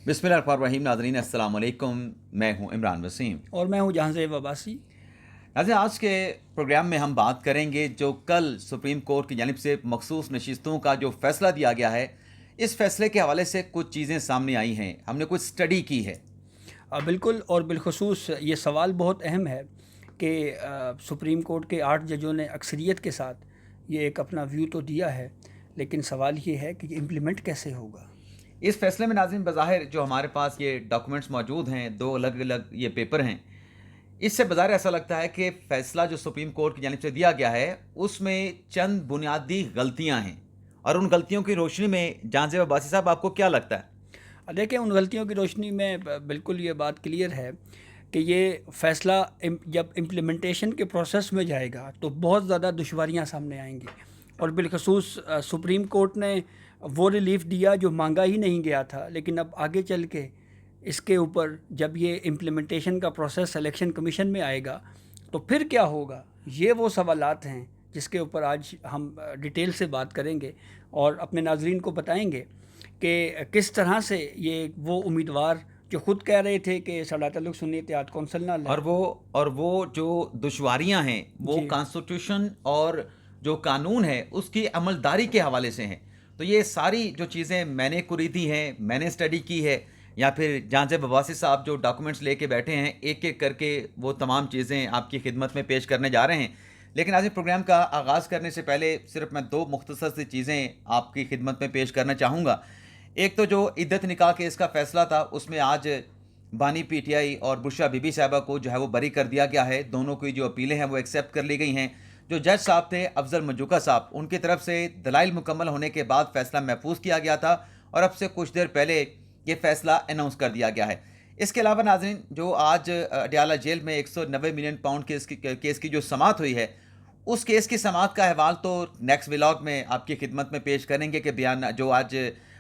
बिस्मिल्लाहिर्रहमानिर्रहीम। नाज़रीन अस्सलाम वालेकुम। मैं हूं इमरान वसीम और मैं हूँ जहांज़ेब अब्बासी। नाज़रीन, आज के प्रोग्राम में हम बात करेंगे जो कल सुप्रीम कोर्ट की जानिब से मखसूस नशिस्तों का जो फैसला दिया गया है, इस फैसले के हवाले से कुछ चीज़ें सामने आई हैं। हमने कुछ स्टडी की है। बिल्कुल, और बिलखसूस ये सवाल बहुत अहम है कि सुप्रीम कोर्ट के 8 जजों ने अक्सरियत के साथ ये एक अपना व्यू तो दिया है, लेकिन सवाल ये है कि इम्प्लीमेंट कैसे होगा। इस फैसले में नाज़रीन बज़ाहिर जो हमारे पास ये डॉक्यूमेंट्स मौजूद हैं, दो अलग अलग ये पेपर हैं, इससे बज़ाहिर ऐसा लगता है कि फ़ैसला जो सुप्रीम कोर्ट की जानिब से दिया गया है, उसमें चंद बुनियादी गलतियाँ हैं। और उन गलतियों की रोशनी में जहांज़ेब अब्बासी साहब, आपको क्या लगता है? देखें, उन गलतियों की रोशनी में बिल्कुल ये बात क्लियर है कि ये फ़ैसला जब इम्प्लीमेंटेशन के प्रोसेस में जाएगा तो बहुत ज़्यादा दुश्वारियाँ सामने आएंगी। और बिलखसूस सुप्रीम कोर्ट ने वो रिलीफ दिया जो मांगा ही नहीं गया था, लेकिन अब आगे चल के इसके ऊपर जब ये इम्प्लीमेंटेशन का प्रोसेस इलेक्शन कमीशन में आएगा तो फिर क्या होगा। ये वो सवालात हैं जिसके ऊपर आज हम डिटेल से बात करेंगे और अपने नाजरीन को बताएंगे कि किस तरह से ये वो उम्मीदवार जो खुद कह रहे थे कि साडा तल्लुक सुन्नी इत्तेहाद कौंसल नाल है, और वो जो दुश्वारियां हैं वो जी कॉन्स्टिट्यूशन और जो कानून है उसकी अमलदारी के हवाले से हैं। तो ये सारी जो चीज़ें मैंने कुरीदी हैं, मैंने स्टडी की है, या फिर जहांज़ेब अब्बासी साहब जो डॉक्यूमेंट्स लेके बैठे हैं, एक एक करके वो तमाम चीज़ें आपकी खिदमत में पेश करने जा रहे हैं। लेकिन आज इस प्रोग्राम का आगाज़ करने से पहले सिर्फ मैं दो मुख्तसर सी चीज़ें आपकी खिदमत में पेश करना चाहूँगा। एक तो जो इद्दत निकाह केस का फैसला था, उसमें आज बानी पीटीआई और बुशरा बीबी साहिबा को जो है वो बरी कर दिया गया है। दोनों की जो अपीलें हैं वो एक्सेप्ट कर ली गई हैं। जो जज साहब थे अफजल मंजूका साहब, उनकी तरफ से दलाइल मुकम्मल होने के बाद फैसला महफूज किया गया था और अब से कुछ देर पहले ये फैसला अनाउंस कर दिया गया है। इसके अलावा नाजरीन, जो आज अडयाला जेल में 190 मिलियन पाउंड केस की जो समाअत हुई है, उस केस की समाअत का अहवाल तो नेक्स्ट व्लॉग में आपकी खिदमत में पेश करेंगे कि बयान जो आज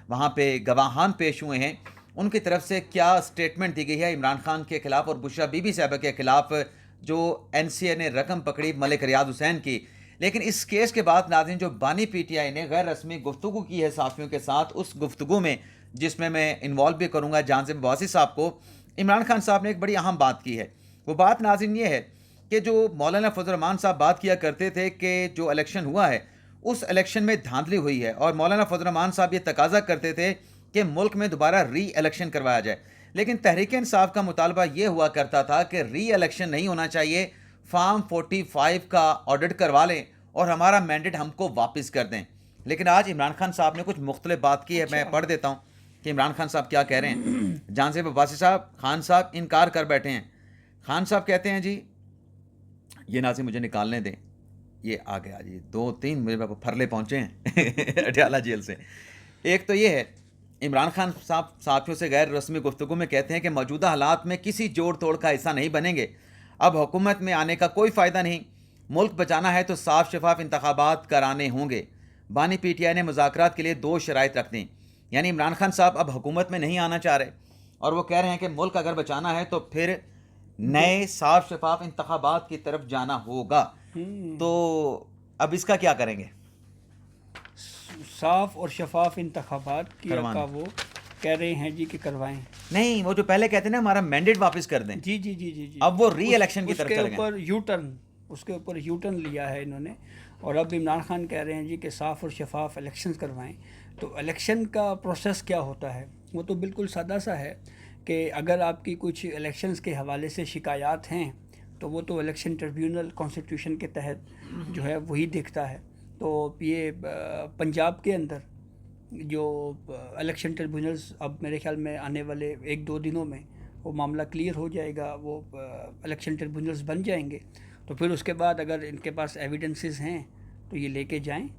वहाँ पे गवाहान पेश हुए हैं, उनकी तरफ से क्या स्टेटमेंट दी गई है इमरान खान के खिलाफ और बुशरा बीबी साहिबा के खिलाफ जो एनसीए ने रकम पकड़ी मलिक रियाज हुसैन की। लेकिन इस केस के बाद नाज़रीन, जो बानी पीटीआई ने गैर रस्मी गुफ्तगू की है सहाफ़ियों के साथ, उस गुफ्तगू में जिसमें मैं इन्वॉल्व भी करूँगा जहांज़ेब अब्बासी साहब को, इमरान खान साहब ने एक बड़ी अहम बात की है। वो बात नाज़रीन ये है कि जो मौलाना फजल रहमान साहब बात किया करते थे कि जो इलेक्शन हुआ है उस इलेक्शन में धांधली हुई है, और मौलाना फजल रहमान साहब ये तकाजा करते थे कि मुल्क में दोबारा री इलेक्शन करवाया जाए। लेकिन तहरीक इंसाफ का मुतालबा ये हुआ करता था कि री इलेक्शन नहीं होना चाहिए, फार्म 45 का ऑडिट करवा लें और हमारा मैंडेट हमको वापस कर दें। लेकिन आज इमरान खान साहब ने कुछ मुख्तलिफ बात की है। मैं अच्छा। पढ़ देता हूँ कि इमरान खान साहब क्या कह रहे हैं। जहांज़ेब अब्बासी साहब, खान साहब इनकार कर बैठे हैं। खान साहब कहते हैं, जी ये नाज़रीन मुझे निकालने दें, ये आ गया जी, 2-3 मेरे पास फरले पहुँचे हैं अडयाला जेल से। एक तो ये है, इमरान खान साहब साथियों से गैर रस्मी गुफ्तगू में कहते हैं कि मौजूदा हालात में किसी जोड़ तोड़ का हिस्सा नहीं बनेंगे। अब हुकूमत में आने का कोई फ़ायदा नहीं। मुल्क बचाना है तो साफ शफाफ इंतखाबात कराने होंगे। बानी पीटीआई ने मुज़ाकरात के लिए 2 शराइत रख दी। यानी इमरान खान साहब अब हुकूमत में नहीं आना चाह रहे और वो कह रहे हैं कि मुल्क अगर बचाना है तो फिर दो नए साफ शफाफ इंतखाबात की तरफ जाना होगा। तो अब इसका क्या करेंगे? साफ और शफाफ इंतखाबात की का करवाने वो कह रहे हैं जी कि करवाएं। नहीं, वो जो पहले कहते ना हमारा मैंडेट वापस कर दें, जी जी जी जी जी अब वो री इलेक्शन की तरफ उसके चल गए। ऊपर यू टर्न, उसके ऊपर यू टर्न लिया है इन्होंने। और अब इमरान खान कह रहे हैं जी कि साफ़ और शफाफ इलेक्शंस करवाएं। तो इलेक्शन का प्रोसेस क्या होता है, वो तो बिल्कुल सादा सा है कि अगर आपकी कुछ इलेक्शंस के हवाले से शिकायत हैं तो वो तो इलेक्शन ट्रिब्यूनल कॉन्स्टिट्यूशन के तहत जो है वही देखता है। तो ये पंजाब के अंदर जो इलेक्शन ट्रिब्यूनल्स अब मेरे ख्याल में आने वाले 1-2 दिनों में वो मामला क्लियर हो जाएगा, वो इलेक्शन ट्रिब्यूनल्स बन जाएंगे। तो फिर उसके बाद अगर इनके पास एविडेंसेस हैं तो ये लेके जाएं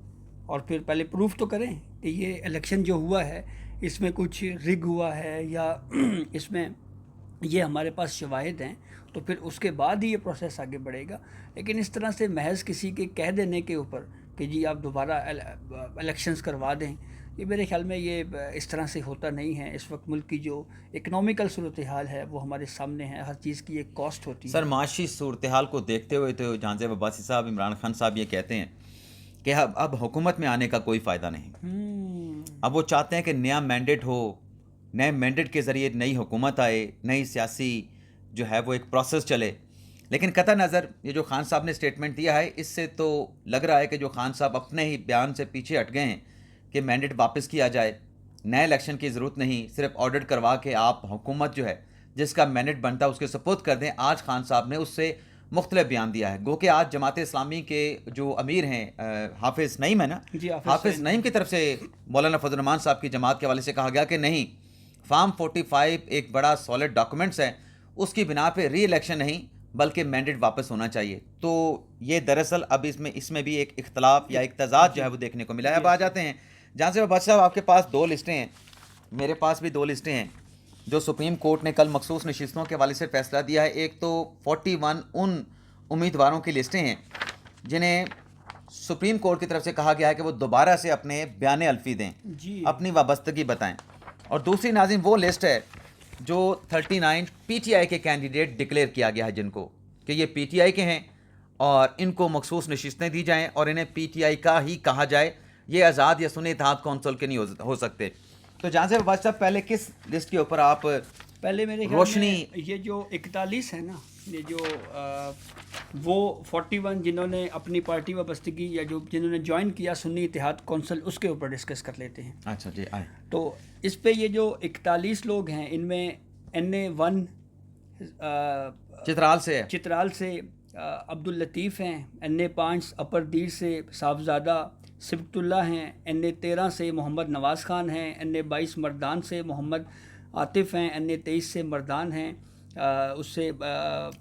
और फिर पहले प्रूफ तो करें कि ये इलेक्शन जो हुआ है इसमें कुछ रिग हुआ है या इसमें ये हमारे पास शवाहिद हैं, तो फिर उसके बाद ही ये प्रोसेस आगे बढ़ेगा। लेकिन इस तरह से महज किसी के कह देने के ऊपर कि जी आप दोबारा इलेक्शंस करवा दें, ये मेरे ख्याल में ये इस तरह से होता नहीं है। इस वक्त मुल्क की जो इकनॉमिकल सूरत हाल है वो हमारे सामने है, हर चीज़ की एक कॉस्ट होती सर, है। माशी सूरत हाल को देखते हुए तो जहांज़ेब अब्बासी साहब, इमरान खान साहब ये कहते हैं कि अब हुकूमत में आने का कोई फ़ायदा नहीं। अब वो चाहते हैं कि नया मैंडेट हो, नए मैंडेट के ज़रिए नई हुकूमत आए, नई सियासी जो है वो एक प्रोसेस चले। लेकिन कतई नज़र ये जो खान साहब ने स्टेटमेंट दिया है, इससे तो लग रहा है कि जो खान साहब अपने ही बयान से पीछे हट गए हैं कि मैंडेट वापस किया जाए, नए इलेक्शन की ज़रूरत नहीं, सिर्फ ऑडिट करवा के आप हुकूमत जो है जिसका मैंडेट बनता है उसके सपोर्ट कर दें। आज खान साहब ने उससे मुख्तलिफ बयान दिया है। गो कि आज जमात इस्लामी के जो अमीर हैं हाफिज़ नईम है ना, जी, हाफिज़ नईम की तरफ से मौलाना फजल रहमान साहब की जमात के हवाले से कहा गया कि नहीं, फार्म 45 एक बड़ा सॉलिड डॉक्यूमेंट्स है, उसकी बिना पे री इलेक्शन नहीं बल्कि मैंडेट वापस होना चाहिए। तो ये दरअसल अब इसमें भी एक इख्तलाफ या एक तजाद जो है वो देखने को मिला है। अब आ जाते हैं जहाँ से बादशाह साहब, आपके पास 2 लिस्टें हैं, मेरे पास भी 2 लिस्टें हैं जो सुप्रीम कोर्ट ने कल मखसूस नशिस्तों के हवाले से फैसला दिया है। एक तो 41 उन उम्मीदवारों की लिस्टें हैं जिन्हें सुप्रीम कोर्ट की तरफ से कहा गया है कि वो दोबारा से अपने बयान अल्फी दें, अपनी वाबस्तगी बताएं। और दूसरी नाज़रीन वो लिस्ट है जो 39 पीटीआई के कैंडिडेट डिक्लेयर किया गया है, जिनको कि ये पीटीआई के हैं और इनको मखसूस नशिस्तें दी जाएं और इन्हें पीटीआई का ही कहा जाए, ये आज़ाद या सुन्नी इत्तेहाद कौंसिल के नहीं हो सकते। तो जहाँ से बादशाह पहले किस लिस्ट के ऊपर आप पहले मेरे रोशनी, ये जो 41 है ना, ये जो वो 41 जिन्होंने अपनी पार्टी वाबस्तगी या जो जिन्होंने ज्वाइन किया सुन्नी इत्तेहाद कौंसिल, उसके ऊपर डिस्कस कर लेते हैं। अच्छा जी, आए। तो इस पे ये जो 41 लोग हैं, इनमें NA1 चित्राल से अब्दुल लतीफ़ हैं, NA5 अपर दीर से साहबजादा सिबतुल्ला हैं, NA13 से मोहम्मद नवाज़ खान हैं, NA22 मर्दान से मोहम्मद आतिफ़ हैं, NA23 से मर्दान हैं, उससे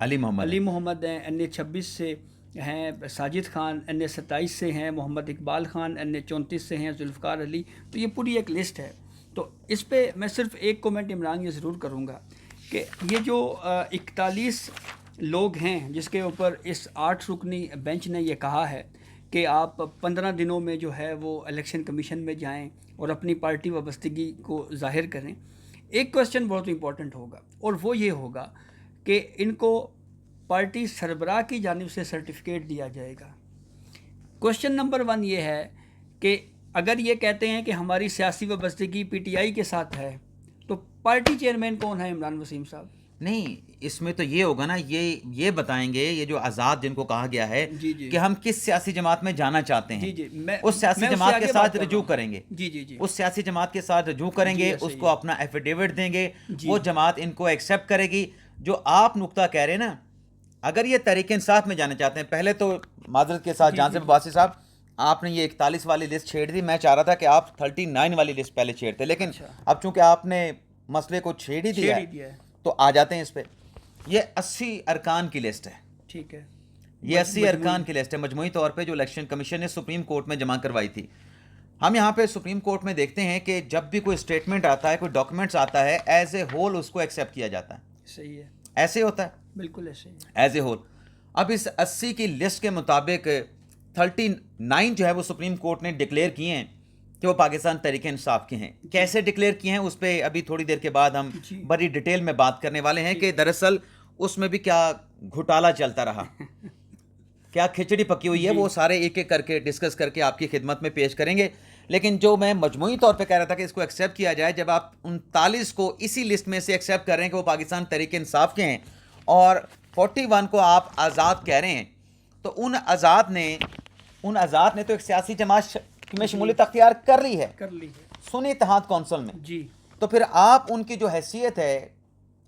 अली मोहम्मद हैं, NA26 से हैं साजिद खान, NA27 से हैं मोहम्मद इकबाल खान, NA34 से हैं जुल्फ़कार अली। तो ये पूरी एक लिस्ट है। तो इस पे मैं सिर्फ एक कमेंट इमरान ये ज़रूर करूँगा कि ये जो 41 लोग हैं जिसके ऊपर इस 8 रुकनी बेंच ने ये कहा है कि आप 15 दिनों में जो है वो इलेक्शन कमीशन में जाएं और अपनी पार्टी वाबस्तगी को ज़ाहिर करें, एक क्वेश्चन बहुत इंपॉर्टेंट होगा और वो ये होगा कि इनको पार्टी सरबराह की जानिब से सर्टिफिकेट दिया जाएगा। क्वेश्चन नंबर 1 ये है कि अगर ये कहते हैं कि हमारी सियासी वाबस्तगी PTI के साथ है, तो पार्टी चेयरमैन कौन है इमरान वसीम साहब? नहीं, इसमें तो ये होगा ना, ये बताएंगे, ये जो आज़ाद जिनको कहा गया है कि हम किस सियासी जमात में जाना चाहते हैं, उस सियासी जमात के साथ रजू करेंगे, उस सियासी जमात के साथ रजू करेंगे, उसको अपना एफिडेविट देंगे, वो जमात इनको एक्सेप्ट करेगी। जो आप नुक्ता कह रहे हैं ना, अगर ये तहरीक इंसाफ में जाना चाहते हैं, पहले तो माजरत के साथ जान से अब्बासी साहब, आपने ये 41 वाली लिस्ट छेड़ दी। मैं चाह रहा था कि आप 39 वाली लिस्ट पहले छेड़ते, लेकिन अब चूंकि आपने मसले को छेड़ ही दिया है तो आ जाते हैं इस पे। ये 80 अरकान की लिस्ट है, ठीक है, ये 80 अरकान की लिस्ट है मजमूई तौर पे जो इलेक्शन कमीशन ने सुप्रीम कोर्ट में जमा करवाई थी। हम यहाँ पे सुप्रीम कोर्ट में देखते हैं कि जब भी कोई स्टेटमेंट आता है, कोई डॉक्यूमेंट्स आता है, एज ए होल उसको एक्सेप्ट किया जाता है। सही है, ऐसे होता है, बिल्कुल ऐसे ही एज ए होल। अब इस 80 की लिस्ट के मुताबिक 39 जो है वो सुप्रीम कोर्ट ने डिक्लेयर किए हैं कि वो पाकिस्तान तहरीक इंसाफ के हैं। कैसे डिक्लेयर किए हैं उस पर अभी थोड़ी देर के बाद हम बड़ी डिटेल में बात करने वाले हैं कि दरअसल उसमें भी क्या घोटाला चलता रहा, क्या खिचड़ी पकी हुई है, वो सारे एक एक करके डिस्कस करके आपकी खिदमत में पेश करेंगे। लेकिन जो मैं मजमूई तौर पे कह रहा था कि इसको एक्सेप्ट किया जाए, जब आप 39 को इसी लिस्ट में से एक्सेप्ट कर रहे हैं कि वो पाकिस्तान तहरीक इंसाफ के हैं और 41 को आप आज़ाद कह रहे हैं, तो उन आज़ाद ने तो एक सियासी जमात में शमूलियत अख्तियार कर ली है सुन्नी इत्तेहाद कौंसिल में जी। तो फिर आप उनकी जो हैसियत है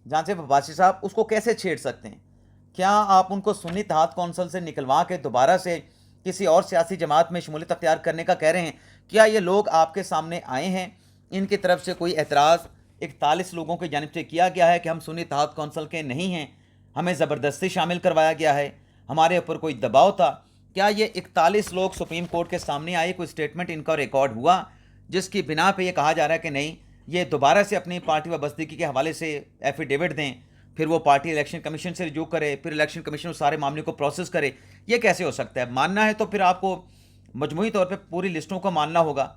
जहाँ से अब्बासी साहब, उसको कैसे छेड़ सकते हैं? क्या आप उनको सुन्नी इत्तेहाद कौंसिल से निकलवा के दोबारा से किसी और सियासी जमात में शमूलियत अख्तियार करने का कह रहे हैं? क्या ये लोग आपके सामने आए हैं, इनकी तरफ से कोई एतराज़ 41 लोगों की जानिब से किया गया है कि हम सुन्नी इत्तेहाद कौंसिल के नहीं हैं, हमें ज़बरदस्ती शामिल करवाया गया है, हमारे ऊपर कोई दबाव था? क्या ये 41 लोग सुप्रीम कोर्ट के सामने आए, कोई स्टेटमेंट इनका रिकॉर्ड हुआ जिसकी बिना पे ये कहा जा रहा है कि नहीं, ये दोबारा से अपनी पार्टी वाबस्तगी के हवाले से एफिडेविट दें, फिर वो पार्टी इलेक्शन कमीशन से रिजू करे, फिर इलेक्शन कमीशन उस सारे मामले को प्रोसेस करे? ये कैसे हो सकता है? मानना है तो फिर आपको मजमूई तौर पर पूरी लिस्टों को मानना होगा।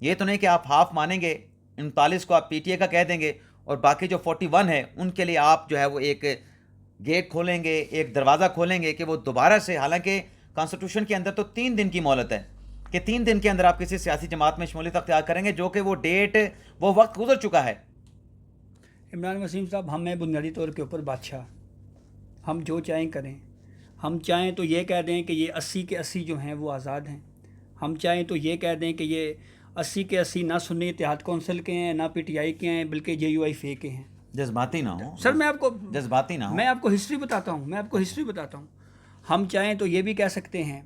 ये तो नहीं कि आप हाफ मानेंगे, 39 को आप PTA का कह देंगे और बाकी जो 41 है उनके लिए आप जो है वो एक गेट खोलेंगे, एक दरवाज़ा खोलेंगे कि वो दोबारा से, हालांकि कॉन्स्टिट्यूशन के अंदर तो 3 दिन की मोहलत है कि 3 दिन के अंदर आप किसी सियासी जमात में शमूलियत अख्तियार करेंगे, जो कि वो डेट, वो वक्त गुजर चुका है। इमरान वसीम साहब, हम हैं बुनियादी तौर के ऊपर बादशाह, हम जो चाहें करें। हम चाहें तो ये कह दें कि ये 80 के 80 जो हैं वो आज़ाद हैं। हम चाहें तो ये कह दें कि ये 80 के 80 ना सुन्नी इत्तेहाद कौंसिल के हैं, ना पीटीआई के हैं, बल्कि JUIF के हैं। जज्बाती ना हो सर, मैं आपको जज्बाती ना हो। मैं आपको हिस्ट्री बताता हूँ। हम चाहें तो ये भी कह सकते हैं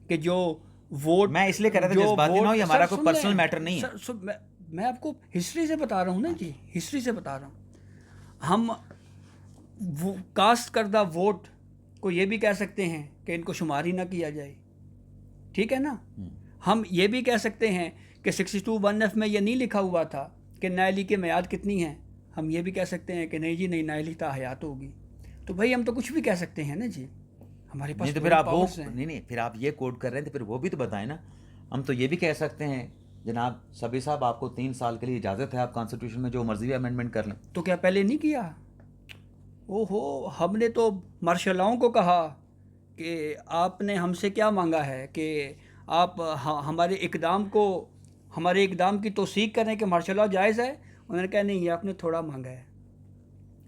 कि जो वोट, मैं इसलिए कह रहा था जज्बाती ना हो, ये हमारा कोई पर्सनल मैटर नहीं है। सर, मैं आपको हिस्ट्री से बता रहा हूँ ना जी, हिस्ट्री से बता रहा हूँ। हम वो कास्ट करदा वोट को ये भी कह सकते हैं कि इनको शुमार ही ना किया जाए, ठीक है ना। हम ये भी कह सकते हैं कि 62(1)(f) में ये नहीं लिखा हुआ था कि नाअहली की मियाद कितनी है। हम ये भी कह सकते हैं कि नहीं जी, नहीं, नाअहली ताहयात होगी। तो भाई हम तो कुछ भी कह सकते हैं ना जी, हमारे पास नहीं तो फिर आप वो powers हैं। नहीं फिर आप ये कोड कर रहे हैं तो फिर वो भी तो बताएं ना। हम तो ये भी कह सकते हैं जनाब सबी साहब, आपको 3 साल के लिए इजाज़त है, आप कॉन्स्टिट्यूशन में जो मर्जी अमेंडमेंट कर लें। तो क्या पहले नहीं किया? ओहो, हमने तो मार्शलाओं को कहा कि आपने हमसे क्या मांगा है कि आप हमारे इकदाम की तौसीक करें कि मार्शल जायज़ है। उन्होंने कहा नहीं, ये आपने थोड़ा मांगा है।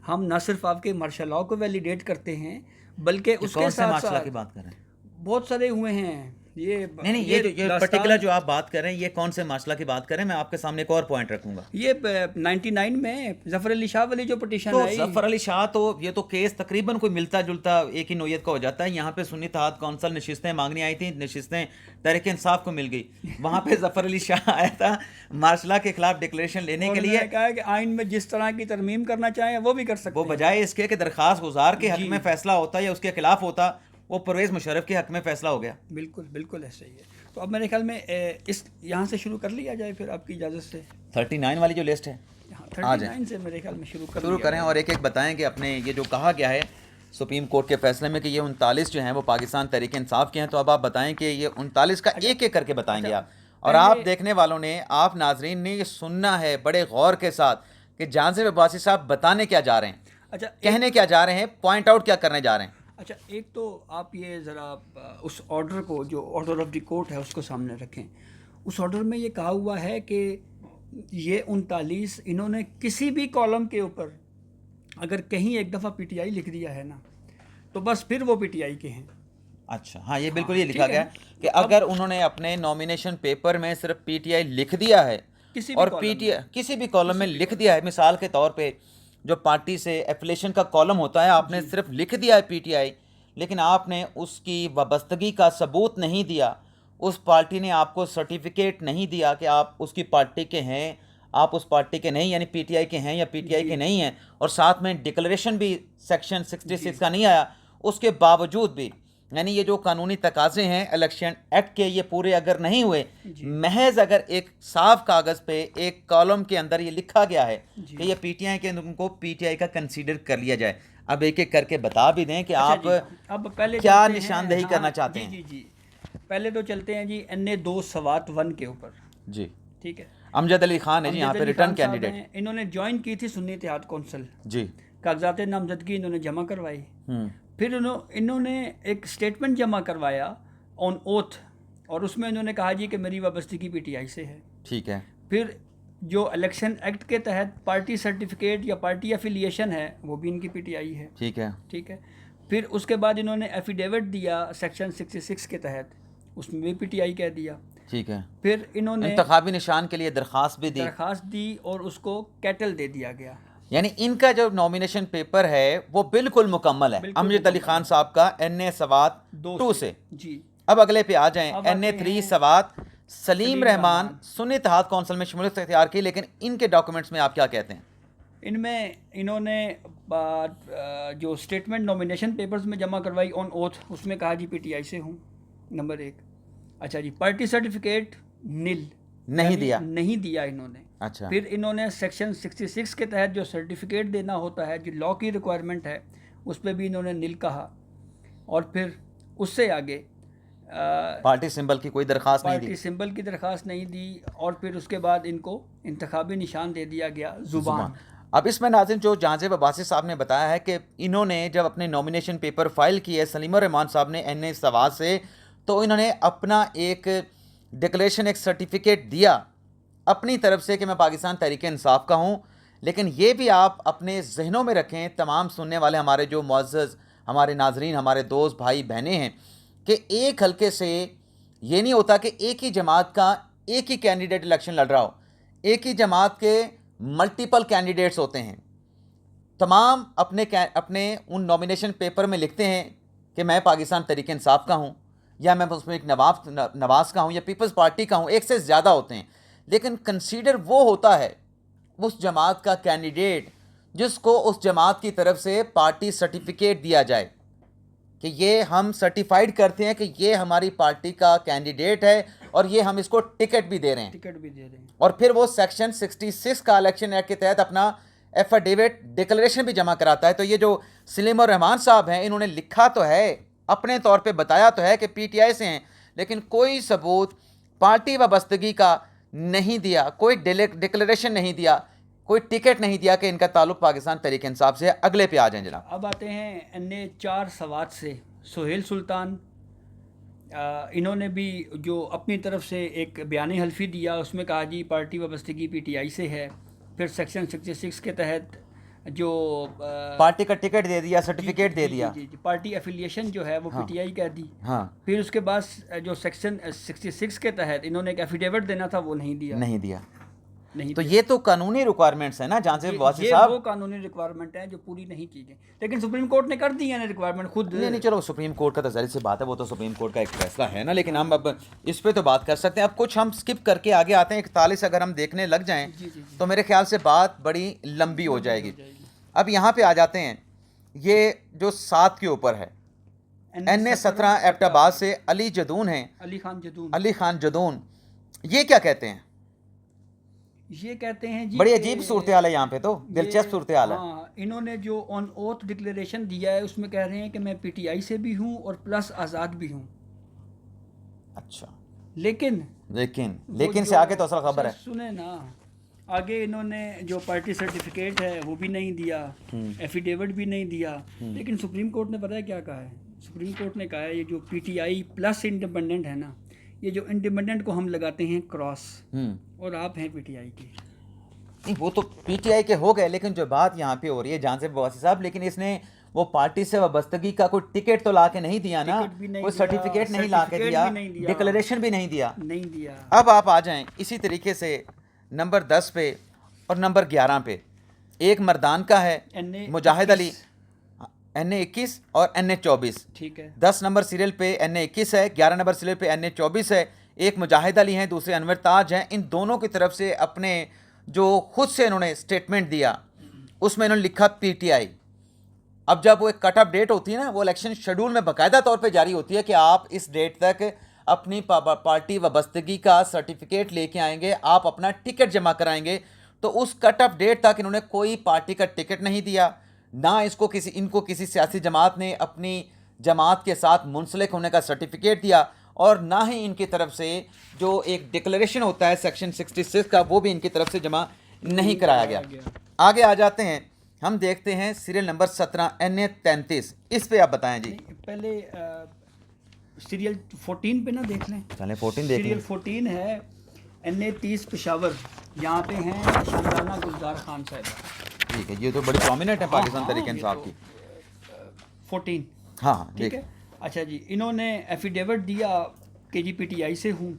हम न सिर्फ आपके मार्शल लॉ को वैलिडेट करते हैं, बल्कि उसके साथ साथ की बात कर रहे हैं, बहुत सारे हुए हैं। ये नहीं ये पर्टिकुलर जो आप बात कर रहे हैं, ये कौन से मामला की बात कर रहे हैं? मैं आपके सामने एक और पॉइंट रखूंगा। ये 99 में ज़फ़र अली शाह वाली जो पिटीशन तो आई, ज़फ़र अली शाह, तो ये तो केस तकरीबन कोई मिलता जुलता एक ही नोयत का हो जाता है। यहाँ पे सुन्नी इत्तेहाद कौंसिल नशिस्तें मांगनी आई थी, नशिस्तें तहरीक इंसाफ को मिल गई। वहाँ पे ज़फ़र अली शाह आया था मार्शला के खिलाफ डिक्लेरेशन लेने के लिए। कहा कि आइन में जिस तरह की तरमीम करना चाहें वो भी कर सकते वो हैं। बजाय इसके कि दरख्वास्त गुजार के हक में फैसला होता या उसके खिलाफ होता, वो परवेज़ मुशर्रफ के हक में फैसला हो गया। बिल्कुल बिल्कुल ऐसे ही है। तो अब मेरे ख्याल में इस यहाँ से शुरू कर लिया जाए फिर, आपकी इजाज़त से। 39 वाली जो लिस्ट है, हाँ, 39 से मेरे ख्याल में शुरू करें और एक एक बताएं कि अपने ये जो कहा गया है सुप्रीम कोर्ट के फैसले में कि ये 39 जो हैं वो पाकिस्तान तहरीक इंसाफ के हैं। तो अब आप बताएं कि ये 39 का एक एक करके बताएंगे आप, और आप देखने वालों ने, आप नाजरीन ने ये सुनना है बड़े गौर के साथ कि जाज़िब अब्बासी साहब बताने क्या जा रहे हैं, अच्छा, कहने क्या जा रहे हैं, पॉइंट आउट क्या करने जा रहे हैं। अच्छा, एक तो आप ये ज़रा उस ऑर्डर को, जो ऑर्डर ऑफ द कोर्ट है, उसको सामने रखें। उस ऑर्डर में ये कहा हुआ है कि ये 39 इन्होंने किसी भी कॉलम के ऊपर अगर कहीं एक दफ़ा पीटीआई लिख दिया है ना, तो बस फिर वो पीटीआई के हैं। अच्छा, हाँ, ये बिल्कुल ये लिखा गया कि अगर उन्होंने अपने नॉमिनेशन पेपर में सिर्फ पीटीआई लिख दिया है और पीटीआई किसी भी कॉलम में लिख दिया है, मिसाल के तौर पे जो पार्टी से एफिलेशन का कॉलम होता है, आपने सिर्फ लिख दिया है पीटीआई, लेकिन आपने उसकी वाबस्तगी का सबूत नहीं दिया, उस पार्टी ने आपको सर्टिफिकेट नहीं दिया कि आप उसकी पार्टी के हैं, आप उस पार्टी के नहीं, यानी पीटीआई के हैं या पीटीआई के नहीं हैं, और साथ में डिक्लेरेशन भी सेक्शन 66 का नहीं आया, उसके बावजूद भी, यानी ये जो कानूनी तकाजे हैं इलेक्शन एक्ट के, ये पूरे अगर नहीं हुए, महज अगर एक साफ कागज़ पे एक कॉलम के अंदर ये लिखा गया है कि ये पीटीआई के, उनको पीटीआई का कंसीडर कर लिया जाए। अब एक एक करके बता भी दें कि आप अब पहले क्या निशानदेही करना चाहते हैं। जी, पहले तो चलते हैं जी NA 2 सवात 1 के ऊपर जी, ठीक है। अमजद अली खान है जी यहाँ पे रिटर्न कैंडिडेट। इन्होंने ज्वाइन की थी सुन्नी इत्तेहाद कौंसिल जी, कागजात नामजदगी इन्होंने जमा करवाई, फिर इन्होंने एक स्टेटमेंट जमा करवाया ऑन ओथ, और उसमें इन्होंने कहा जी कि मेरी वाबस्तगी पीटीआई से है, ठीक है। फिर जो इलेक्शन एक्ट के तहत पार्टी सर्टिफिकेट या पार्टी एफिलिएशन है वो भी इनकी पीटीआई है, ठीक है, ठीक है। फिर उसके बाद इन्होंने एफिडेविट दिया सेक्शन 66 के तहत, उसमें भी पीटीआई कह दिया, ठीक है। फिर इन्होंने इंतखाबी निशान के लिए दरख्वास्त भी दी और उसको कैटल दे दिया गया। यानी इनका जो नॉमिनेशन पेपर है वो बिल्कुल मुकम्मल है अमजद अली खान साहब का NA सवात 2 से जी। अब अगले पे आ जाएं, NA 3 सवात सलीम रहमान सुन्नी इत्तेहाद कौंसिल में शमूलियत इख्तियार की, लेकिन इनके डॉक्यूमेंट्स में आप क्या कहते हैं? इनमें इन्होंने जो स्टेटमेंट नॉमिनेशन पेपर्स में जमा करवाई ऑन ओथ, उसमें कहा जी पीटीआई से हूँ, नंबर 1। अच्छा जी, पार्टी सर्टिफिकेट नील नहीं दिया इन्होंने। अच्छा, फिर इन्होंने सेक्शन 66 के तहत जो सर्टिफिकेट देना होता है, जो लॉ की रिक्वायरमेंट है, उस पर भी इन्होंने नील कहा, और फिर उससे आगे पार्टी सिंबल की कोई दरख्वास्त नहीं दी, और फिर उसके बाद इनको इंतखाबी निशान दे दिया गया ज़ुबान। अब इसमें नाज़रीन जो जाज़िब अब्बासी साहब ने बताया है कि इन्होंने जब अपने नॉमिनेशन पेपर फाइल किए सलीम रहमान साहब ने NA सवात से, तो इन्होंने अपना एक डिक्लेरेशन, एक सर्टिफिकेट दिया अपनी तरफ से कि मैं पाकिस्तान तहरीक इंसाफ का हूँ, लेकिन ये भी आप अपने जहनों में रखें, तमाम सुनने वाले हमारे जो मुअज़्ज़ज़ हमारे नाजरीन, हमारे दोस्त भाई बहनें हैं, कि एक हल्के से ये नहीं होता कि एक ही जमात का एक ही कैंडिडेट इलेक्शन लड़ रहा हो। एक ही जमात के मल्टीपल कैंडिडेट्स होते हैं। तमाम अपने उन नॉमिनेशन पेपर में लिखते हैं कि मैं पाकिस्तान तहरीक इंसाफ का हूँ, या मैं उसमें एक नवाज़ का हूँ, या पीपल्स पार्टी का हूँ। एक से ज़्यादा होते हैं, लेकिन कंसीडर वो होता है उस जमात का कैंडिडेट जिसको उस जमात की तरफ से पार्टी सर्टिफिकेट दिया जाए कि ये हम सर्टिफाइड करते हैं कि ये हमारी पार्टी का कैंडिडेट है और ये हम इसको टिकट भी दे रहे हैं। और फिर वो सेक्शन 66 का इलेक्शन एक्ट के तहत अपना एफिडेविट डिक्लेरेशन भी जमा कराता है। तो ये जो सलीम और रहमान साहब हैं, इन्होंने लिखा तो है, अपने तौर पे बताया तो है कि पीटीआई से हैं, लेकिन कोई सबूत पार्टी वाबस्तगी का नहीं दिया, कोई डिक्लेरेशन नहीं दिया, कोई टिकट नहीं दिया कि इनका ताल्लुक पाकिस्तान तहरीक इंसाफ से है। अगले पे आ जाएं जनाब। अब आते हैं अन्य 4 सवात से। सुहेल सुल्तान, इन्होंने भी जो अपनी तरफ से एक बयानी हल्फी दिया, उसमें कहा जी पार्टी वाबस्तगी पीटीआई से है। फिर सेक्शन 66 के तहत जो पार्टी का टिकट दे दिया, सर्टिफिकेट दे दिया। जी, पार्टी एफिलिएशन जो है वो पीटीआई कह दी। हाँ। फिर उसके बाद जो सेक्शन 66 के तहत इन्होंने एक एफिडेविट देना था, वो नहीं दिया। तो ये तो कानूनी रिक्वायरमेंट्स है ना, जहाँ से वासी साहब, साहब, वो कानूनी रिक्वायरमेंट है जो पूरी नहीं की गई, लेकिन सुप्रीम कोर्ट ने कर दी है ना रिक्वायरमेंट खुद। नहीं, चलो सुप्रीम कोर्ट का तो जाहिर सी बात है, वो तो सुप्रीम कोर्ट का एक फैसला है ना, लेकिन हम अब इस पे तो बात कर सकते हैं। अब कुछ हम स्किप करके आगे आते हैं। 41 अगर हम देखने लग जाएं तो मेरे ख्याल से बात बड़ी लंबी हो जाएगी। अब यहाँ पे आ जाते हैं, ये जो 7 के ऊपर है, NA-17 एबटाबाद से अली खान जदून, ये क्या कहते हैं? ये कहते हैं जी, बड़ी अजीब सूरत हाल है यहाँ पे, तो दिलचस्प सूरत हाल है। हाँ, इन्होंने जो ऑन ओथ डिक्लेरेशन दिया है उसमें कह रहे हैं कि मैं पीटीआई से भी हूँ और प्लस आज़ाद भी हूँ। अच्छा, लेकिन से आगे तो असल खबर है, सुने ना, आगे इन्होंने जो पार्टी सर्टिफिकेट है वो भी नहीं दिया, एफिडेविट भी नहीं दिया। लेकिन सुप्रीम कोर्ट ने पता है क्या कहा है? सुप्रीम कोर्ट ने कहा है ये जो पीटीआई प्लस इंडिपेंडेंट है ना, ये जो इंडिपेंडेंट को हम लगाते हैं क्रॉस, और आप हैं पीटीआई के। नहीं, वो तो पीटीआई के हो गए, लेकिन जो बात यहाँ पे हो रही है जान से वासी साहब, लेकिन इसने वो पार्टी से वाबस्तगी का कोई टिकट तो ला के नहीं दिया ना, कोई सर्टिफिकेट नहीं ला के दिया, डिक्लेरेशन भी नहीं दिया। अब आप आ जाएं इसी तरीके से नंबर 10 पे और नंबर 11 पे। एक मर्दान का है मुजाहिद अली, NA-21 और NA-24, ठीक है। 10 नंबर सीरियल पे NA-21 है, 11 नंबर सीरियल पे NA-24 है। एक मुजाहिद अली हैं, दूसरे अनवर ताज हैं। इन दोनों की तरफ से अपने जो खुद से इन्होंने स्टेटमेंट दिया, उसमें इन्होंने लिखा पीटीआई। अब जब वो एक कट ऑफ डेट होती है ना, वो इलेक्शन शेड्यूल में बाकायदा तौर पे जारी होती है कि आप इस डेट तक अपनी पार्टी वाबस्तगी का सर्टिफिकेट लेके आएंगे, आप अपना टिकट जमा कराएंगे। तो उस कट ऑफ डेट तक इन्होंने कोई पार्टी का टिकट नहीं दिया, ना इनको किसी सियासी जमात ने अपनी जमात के साथ मुंसलिक होने का सर्टिफिकेट दिया, और ना ही इनकी तरफ से जो एक डिक्लेरेशन होता है सेक्शन 66 का, वो भी इनकी तरफ से जमा नहीं कराया गया। आगे आ जाते हैं, हम देखते हैं सीरियल नंबर 17 NA-33, इस पे आप बताएं जी। पहले सीरियल 14 पे ना देख लें, चलें 14 देख लें। सीरियल 14 है NA-30 पेशावर, यहाँ पे हैं शानदाना गुलजार खान साहब। ठीक है, ये तो बड़ी प्रोमिनेंट है पाकिस्तान तहरीक इंसाफ की। 14, हाँ ठीक है। अच्छा जी, इन्होंने एफिडेविट दिया कि जी पीटीआई से हूँ,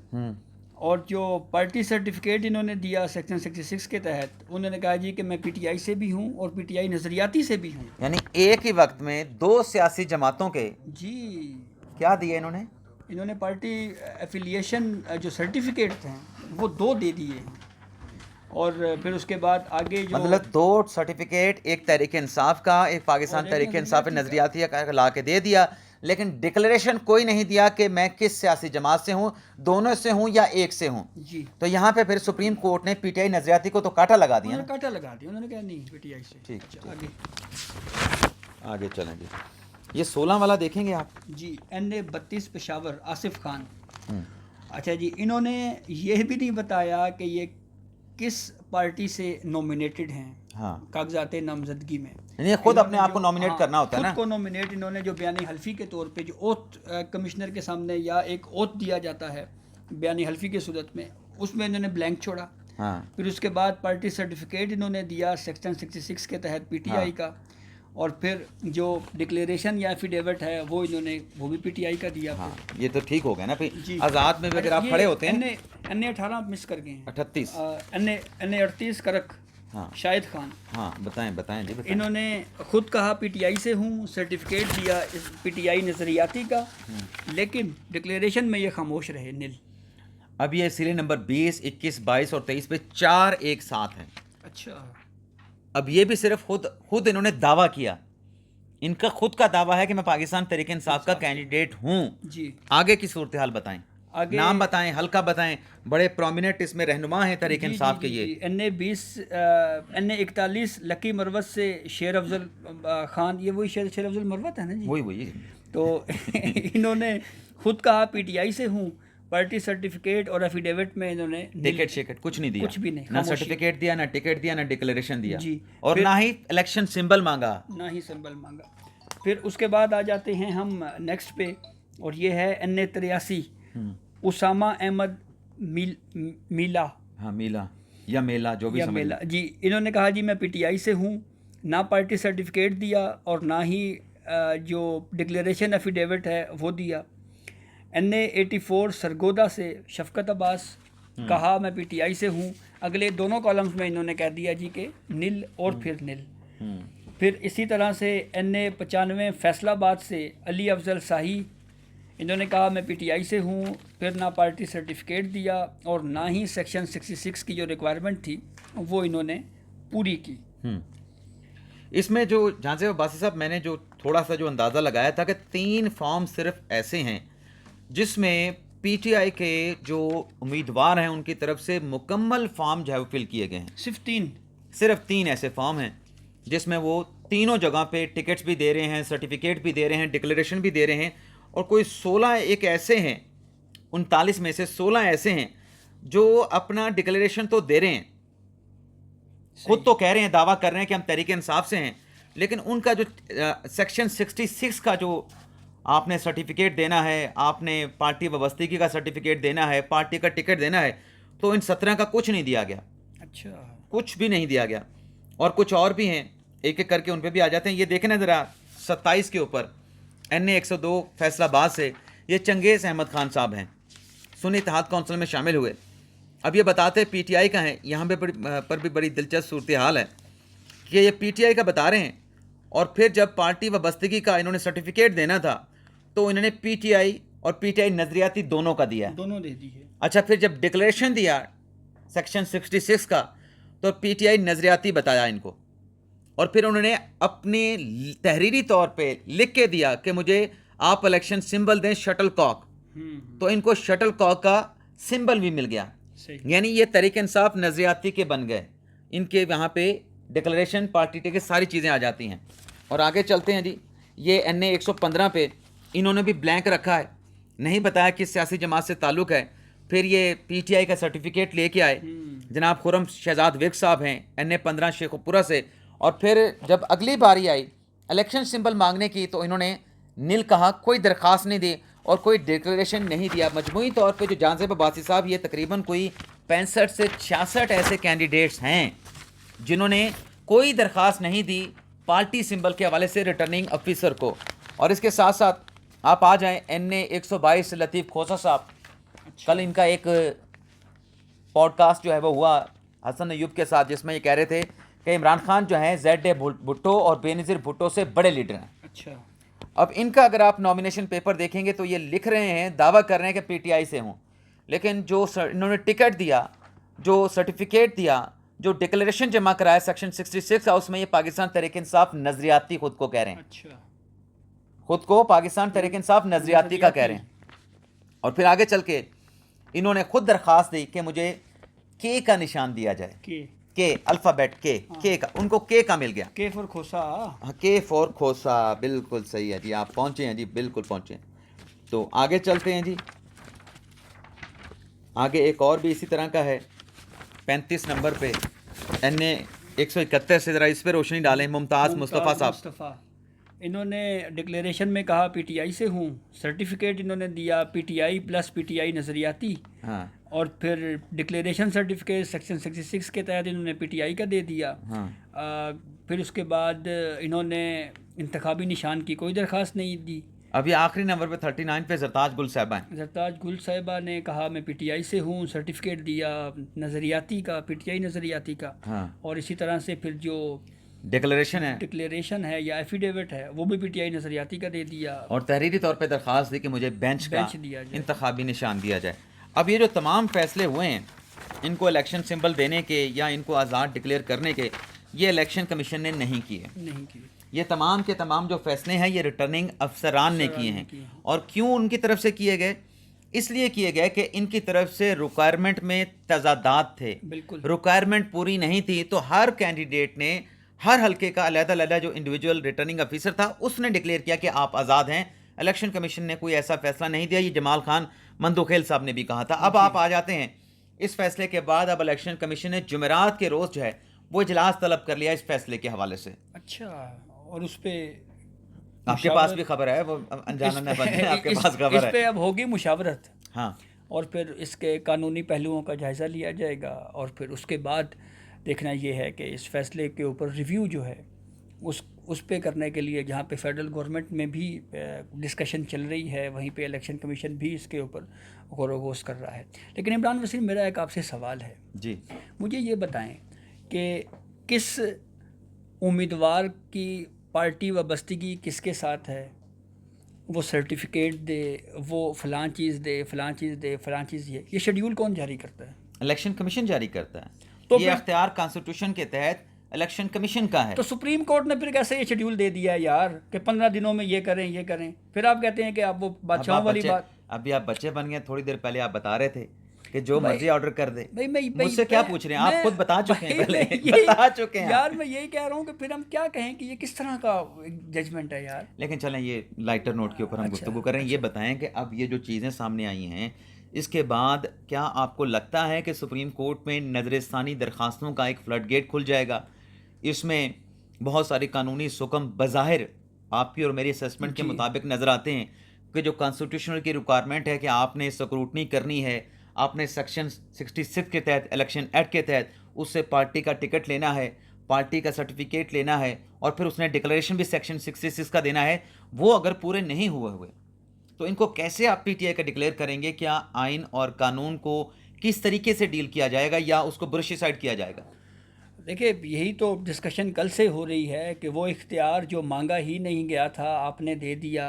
और जो पार्टी सर्टिफिकेट इन्होंने दिया सेक्शन 66 के तहत, उन्होंने कहा जी कि मैं पीटीआई से भी हूँ और पीटीआई नज़रियाती से भी हूँ। यानी एक ही वक्त में 2 सियासी जमातों के जी क्या दिए इन्होंने पार्टी एफिलिएशन जो सर्टिफिकेट हैं वो 2 दे दिए, और फिर उसके बाद आगे जो मतलब 2 सर्टिफिकेट, एक तहरीक इंसाफ का, एक पाकिस्तान तहरीक इंसाफ नज़रियाती का ला के दे दिया, लेकिन डिक्लेरेशन कोई नहीं दिया कि मैं किस सियासी जमात से हूँ, दोनों से हूँ या एक से हूँ जी। तो यहाँ पे फिर सुप्रीम कोर्ट ने पीटीआई नज़रियाती को तो काटा लगा दिया, उन्होंने कहा नहीं पीटीआई से। ठीक, आगे चलें जी। ये 16 वाला देखेंगे आप जी, NA-32 पेशावर आसिफ खान। अच्छा जी, इन्होंने ये भी नहीं बताया कि ये किस पार्टी से नॉमिनेटेड हैं, हाँ, कागजात नामजदगी में। नहीं, खुद अपने आप को नॉमिनेट करना होता है ना, खुद को नॉमिनेट। इन्होंने जो बयानी हल्फी के तौर पे जो ओथ कमिश्नर के सामने या एक ओथ दिया जाता है बयानी हल्फी के सूरत में, उसमें इन्होंने ब्लैंक छोड़ा। हाँ फिर उसके बाद पार्टी सर्टिफिकेट इन्होंने दिया सेक्शन 66 के तहत पीटीआई का, और फिर जो डिक्लेरेशन या एफिडेविट है वो इन्होंने वो भी पीटीआई का दिया। हाँ, ये तो ठीक हो गया ना भाई। जी। आज़ाद में भी अगर आप ये खड़े होते हैं एन 18 मिस कर गए हैं, 38। एन 38 करक हाँ शाहिद खान, हाँ, बताएं बताएं जी बताएं। इन्होंने खुद कहा पीटीआई से हूँ, सर्टिफिकेट दिया इस पीटीआई नज़रियाती का, लेकिन डिक्लेरेशन में ये खामोश रहे, नील। अब ये सीरियल नंबर 20, 21, 22 और 23 पे 4 एक साथ हैं। अच्छा। अब ये भी सिर्फ खुद इन्होंने दावा किया, इनका खुद का दावा है कि मैं पाकिस्तान तहरीक इंसाफ का कैंडिडेट हूँ। जी। आगे की सूरत हाल बताएं, आगे नाम बताएं, हल्का बताएं, बड़े प्रोमिनेंट इसमें रहनुमा हैं तहरीक इंसाफ के। ये एन 41 लकी मरवत से शेर अफजल खान, ये वही शेर अफजल मरवत है ना जी? वही तो इन्होंने खुद कहा पीटीआई से हूँ, पार्टी सर्टिफिकेट और एफिडेविट में इन्होंने टिकट शिकट कुछ नहीं दिया, कुछ भी नहीं, ना खामोशी। सर्टिफिकेट दिया, ना टिकट दिया, ना डिक्लेरेशन दिया जी। और ना ही इलेक्शन सिंबल मांगा, ना ही सिंबल मांगा। फिर उसके बाद आ जाते हैं हम नेक्स्ट पे, और ये है एन 83 उसामा अहमद मीला। हाँ, मीला या मेला जो भी या समझ मेला जी। इन्होंने कहा जी मैं पीटीआई से हूँ, ना पार्टी सर्टिफिकेट दिया और ना ही जो डिक्लेरेशन एफिडेविट है वो दिया। एन 84 सरगोदा से शफकत अब्बास, कहा मैं पीटीआई से हूँ। अगले दोनों कॉलम्स में इन्होंने कह दिया जी कि नील और फिर नील। फिर इसी तरह से एन 95 फैसलाबाद से अली अफजल शाही, इन्होंने कहा मैं पीटीआई से हूँ, फिर ना पार्टी सर्टिफिकेट दिया और ना ही सेक्शन 66 की जो रिक्वायरमेंट थी वो इन्होंने पूरी की। इसमें जो जहाँ से बासी साहब, मैंने जो थोड़ा सा जो अंदाज़ा लगाया था कि 3 फॉर्म सिर्फ ऐसे हैं जिसमें पीटीआई के जो उम्मीदवार हैं उनकी तरफ से मुकम्मल फॉर्म जो है वो फिल किए गए हैं। सिर्फ तीन ऐसे फॉर्म हैं जिसमें वो तीनों जगह पे टिकट्स भी दे रहे हैं, सर्टिफिकेट भी दे रहे हैं, डिक्लेरेशन भी दे रहे हैं, और कोई 16 एक ऐसे हैं, 39 में से 16 ऐसे हैं जो अपना डिक्लेरेशन तो दे रहे हैं, खुद तो कह रहे हैं, दावा कर रहे हैं कि हम तहरीक इंसाफ से हैं, लेकिन उनका जो सेक्शन 66 का जो आपने सर्टिफिकेट देना है, आपने पार्टी वाबस्तगी का सर्टिफिकेट देना है, पार्टी का टिकट देना है, तो इन 17 का कुछ नहीं दिया गया। अच्छा, कुछ भी नहीं दिया गया। और कुछ और भी हैं, एक एक करके उन पे भी आ जाते हैं। ये देखें ना ज़रा 27 के ऊपर NA 102 फैसलाबाद से ये चंगेज़ अहमद खान साहब हैं, सुन्नी इत्तेहाद कौंसिल में शामिल हुए। अब ये बताते हैं पीटीआई का है, यहाँ पर भी बड़ी दिलचस्प सूरत हाल है कि ये पीटीआई का बता रहे हैं, और फिर जब पार्टी वाबस्तगी का इन्होंने सर्टिफिकेट देना था तो इन्होंने पीटीआई और पीटीआई नज़रियाती दोनों का दिया, दोनों दे दिए। अच्छा, फिर जब डिक्लेरेशन दिया सेक्शन 66 का तो पीटीआई नज़रियाती बताया इनको, और फिर उन्होंने अपने तहरीरी तौर पे लिख के दिया कि मुझे आप इलेक्शन सिंबल दें शटल कॉक, तो इनको शटल कॉक का सिंबल भी मिल गया। यानी ये तहरीक इंसाफ नज़रियाती के बन गए, इनके यहाँ पे डिक्लेरेशन पार्टी के सारी चीज़ें आ जाती हैं। और आगे चलते हैं जी, ये NA 115 पे इन्होंने भी ब्लैंक रखा है, नहीं बताया किस सियासी जमात से ताल्लुक़ है। फिर ये पीटीआई का सर्टिफिकेट लेके आए, जनाब खुरम शहजाद विक साहब हैं NA 15 शेखुपुरा से, और फिर जब अगली बारी आई इलेक्शन सिंबल मांगने की तो इन्होंने नील कहा, कोई दरख्वास्त नहीं दी और कोई डिक्लेरेशन नहीं दिया। मजमूई तौर पे जो जांज़ेब अब्बासी साहब, ये तकरीबन कोई 65 से 66 ऐसे कैंडिडेट्स हैं जिन्होंने कोई दरख्वास्त नहीं दी पार्टी सिंबल के हवाले से रिटर्निंग ऑफिसर को। और इसके साथ साथ आप आ जाएं NA 122 लतीफ़ खोसा साहब, कल इनका एक पॉडकास्ट जो है वो हुआ हसन अयूब के साथ, जिसमें ये कह रहे थे कि इमरान खान जो हैं ZA भुट्टो और बेनज़ीर भुट्टो से बड़े लीडर हैं। अच्छा, अब इनका अगर आप नॉमिनेशन पेपर देखेंगे तो ये लिख रहे हैं, दावा कर रहे हैं कि पीटीआई से हूँ, लेकिन जो इन्होंने टिकट दिया, जो सर्टिफिकेट दिया, जो डिक्लेरेशन जमा कराया सेक्शन 66 का, उसमें ये पाकिस्तान तहरीक इंसाफ नज़रियाती खुद को कह रहे हैं। अच्छा, खुद को पाकिस्तान तहरीक इंसाफ नज़रियाती का कह रहे हैं। और फिर आगे चल के इन्होंने खुद दरख्वास्त दी कि मुझे के का निशान दिया जाए, के अल्फ़ाबेट के का, उनको के का मिल गया, के फॉर खोसा। हाँ, के फॉर खोसा, बिल्कुल सही है जी, आप पहुँचे हैं जी, बिल्कुल पहुँचे हैं। तो आगे चलते हैं जी, आगे एक और भी इसी तरह का है 35 नंबर पे NA 171 से, ज़रा इस पर रोशनी डालें। मुमताज़ मुस्तफ़ा साहब, इन्होंने डिक्लेरेशन में कहा पीटीआई से हूँ, सर्टिफिकेट इन्होंने दिया पीटीआई प्लस पीटीआई नज़रियाती, हाँ, और फिर डिक्लेरेशन सर्टिफिकेट सेक्शन 66 के तहत इन्होंने पीटीआई का दे दिया। हाँ। फिर उसके बाद इन्होंने इंतखाबी निशान की कोई दरख्वास्त नहीं दी। अभी आखिरी नंबर पे 39 पे जरताज गुल साहबा हैं। जरताज गुल साहिबा ने कहा मैं पीटीआई से हूँ, सर्टिफिकेट दिया नज़रियाती का, पीटीआई नज़रियाती का। हाँ। और इसी तरह से फिर जो डिक्लेरेशन है या एफिडेविट है वो भी पीटीआई नज़रियाती का दे दिया और तहरीरी तौर पे दरख्वास्त दी कि मुझे बेंच का दिया जाए, इंतखाबी निशान दिया जाए। अब ये जो तमाम फैसले हुए हैं इनको इलेक्शन सिंबल देने के या इनको आज़ाद डिक्लेयर करने के, ये इलेक्शन कमीशन ने नहीं किए। ये तमाम के तमाम जो फैसले हैं ये रिटर्निंग अफसरान ने किए हैं। और क्यों उनकी तरफ से किए गए? इसलिए किए गए कि इनकी तरफ से रिक्वायरमेंट में तजादात थे, रिक्वायरमेंट पूरी नहीं थी। तो हर कैंडिडेट ने हर हल्के का अलग-अलग जो इंडिविजुअल रिटर्निंग ऑफिसर था उसने डिक्लेयर किया कि आप आज़ाद हैं। इलेक्शन कमीशन ने कोई ऐसा फैसला नहीं दिया। ये जमाल खान मंदोखेल साहब ने भी कहा था। अब आप आ जाते हैं इस फैसले के बाद, अब इलेक्शन कमीशन ने जुमेरात के रोज़ जो है वो इजलास तलब कर लिया इस फैसले के हवाले से। अच्छा, और उस पे आपके पास भी खबर है, वो अनजाना न बने, आपके पास खबर है। इस पे अब होगी मुशावरत। हाँ। और फिर इसके कानूनी पहलुओं का जायज़ा लिया जाएगा और फिर उसके बाद देखना ये है कि इस फैसले के ऊपर रिव्यू जो है उस पे करने के लिए, जहाँ पे फेडरल गवर्नमेंट में भी डिस्कशन चल रही है, वहीं पे इलेक्शन कमीशन भी इसके ऊपर गौर व गौश कर रहा है। लेकिन इमरान वसीम, मेरा एक आपसे सवाल है जी। मुझे ये बताएं कि किस उम्मीदवार की पार्टी वाबस्तगी किसके साथ है, वो सर्टिफिकेट दे, वो फ़लाँ चीज़ दे, फ़लाँ चीज़ दे, फ़लाँ चीज़ ये शेड्यूल कौन जारी करता है? इलेक्शन कमीशन जारी करता है। तो ये अख्तियार कॉन्स्टिट्यूशन के तहत इलेक्शन कमीशन का है। तो सुप्रीम कोर्ट ने फिर कैसे ये शेड्यूल दे दिया है यार कि 15 दिनों में ये करें, फिर आप कहते हैं कि आप वो बादशाहों वाली बात। अभी आप बच्चे बन गए, थोड़ी देर पहले आप बता रहे थे कि जो मर्जी ऑर्डर कर दे। भाई मुझसे क्या पूछ रहे हैं? आप खुद बता चुके हैं, पहले बता चुके हैं यार। मैं यही कह रहा हूँ कि फिर हम क्या कहें कि ये किस तरह का जजमेंट है यार। लेकिन चलें ये लाइटर नोट के ऊपर हम गुफ्तगू करें। ये बताएं कि अब ये जो चीज़ें सामने आई हैं इसके बाद क्या आपको लगता है कि सुप्रीम कोर्ट में नज़रसानी दरखास्तों का एक फ्लड गेट खुल जाएगा? इसमें बहुत सारी कानूनी सुकम बज़ाहिर आपकी और मेरी असेसमेंट के मुताबिक नज़र आते हैं कि जो कॉन्स्टिट्यूशनल की रिक्वायरमेंट है कि आपने स्क्रूटनी करनी है, आपने सेक्शन 66 के तहत, इलेक्शन एक्ट के तहत उससे पार्टी का टिकट लेना है, पार्टी का सर्टिफिकेट लेना है और फिर उसने डिक्लेरेशन भी सेक्शन 66 का देना है, वो अगर पूरे नहीं हुए तो इनको कैसे आप पीटीआई का डिक्लेयर करेंगे? क्या आइन और कानून को किस तरीके से डील किया जाएगा या उसको ब्रशिसाइड किया जाएगा? देखिए, यही तो डिस्कशन कल से हो रही है कि वो इख्तियार जो मांगा ही नहीं गया था आपने दे दिया।